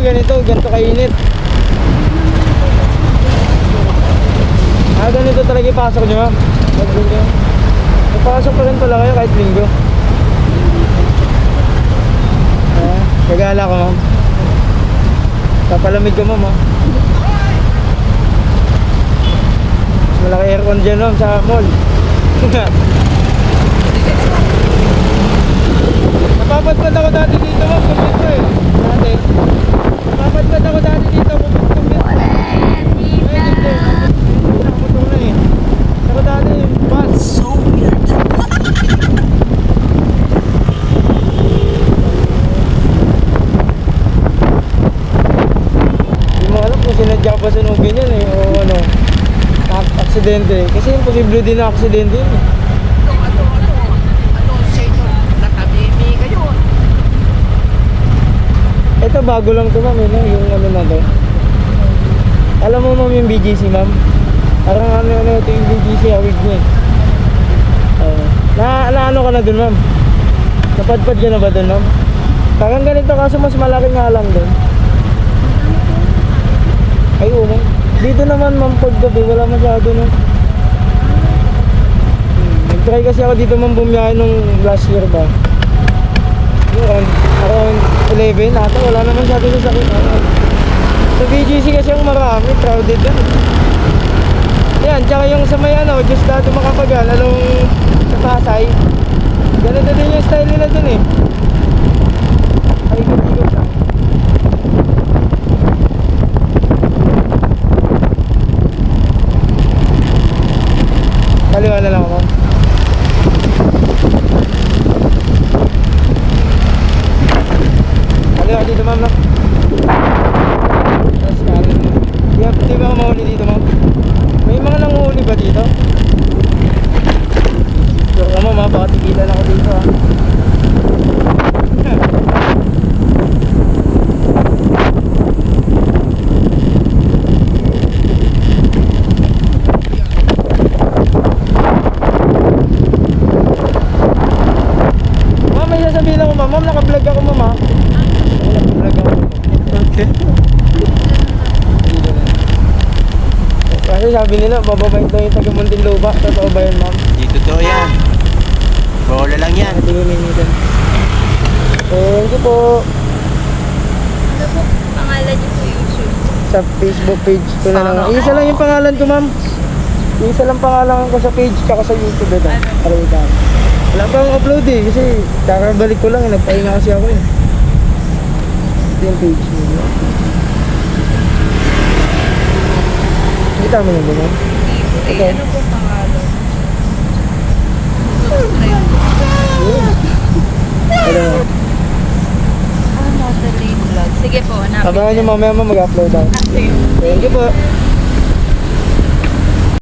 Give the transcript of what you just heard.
ganito kainit. Ganito talaga ipasok nyo, ma'am. Napasok pa rin pala kayo kahit linggo. Kagala ko, ma'am. Papalamig ka, ma'am, ha. Malaki aircon dyan, ma'am, sa mall. Napapadpad ako dati dito, ma'am, kumpito eh. Napapadpad ako dati dito, kumpito. Ako dati yung bus. So weird. Hindi mo alam kung sinadya pa sunugin yan eh, o ano, aksidente. Kasi imposible din na aksidente yun eh. Ito bago lang ito, ma'am, yung ano na to. Alam mo, ma'am, yung BGC, ma'am? Parang ano ito yung BGC, awig niya. Ano ka na dun, ma'am? Napadpad ka na ba dun, ma'am? Parang ganito, kaso mas malaki nga lang dun. Ay, ma'am. Dito naman, ma'am, paggabi, wala masyado, no? Nag-try kasi ako dito, ma'am, bumiyahe nung last year ba? Around 11 ata, wala naman masyado sa sakit. Sa BGC kasi ang marami, crowded dun. Yan, tsaka yung sa may ano, just dati makapagal, along sa Pasay. Ganito din yung style nila dun eh. Paikot-ikot lang. Kaliwa na lang ako. Kaliwa dito, ma'am, no? Tapos karin. Di ba ako mahuli dito, ma'am? May mga nanguhuli ba dito? So, ma'am, baka tigilan ako dito, ha. Ma'am, may sasabihin ako, ma'am. Ma'am, naka-vlog ako, ma'am, ha. Naka-vlog ako. Okay. Kasi sabi nila, bababait daw yung taga Muntinlupa. Totoo ba yun, ma'am? Di totoo yan. Bola lang yan. Tingin dito. Thank you po. Ano po pangalan niyo po YouTube? Sa Facebook page ko na lang. Isa lang yung pangalan ko, ma'am. Isa lang pangalan ko sa page tsaka sa YouTube ito. Parita. Wala pa akong upload eh. Kasi kakabalik ko lang eh. Nagpahinga kasi ako eh. Ito yung page niyo. Kita mo yun, ma'am? Ay, ano po pangalan? Ano? Modeling vlog. Sige po, hanapin. Abangan nyo mamaya mag-upload ako. Sige. Thank you po.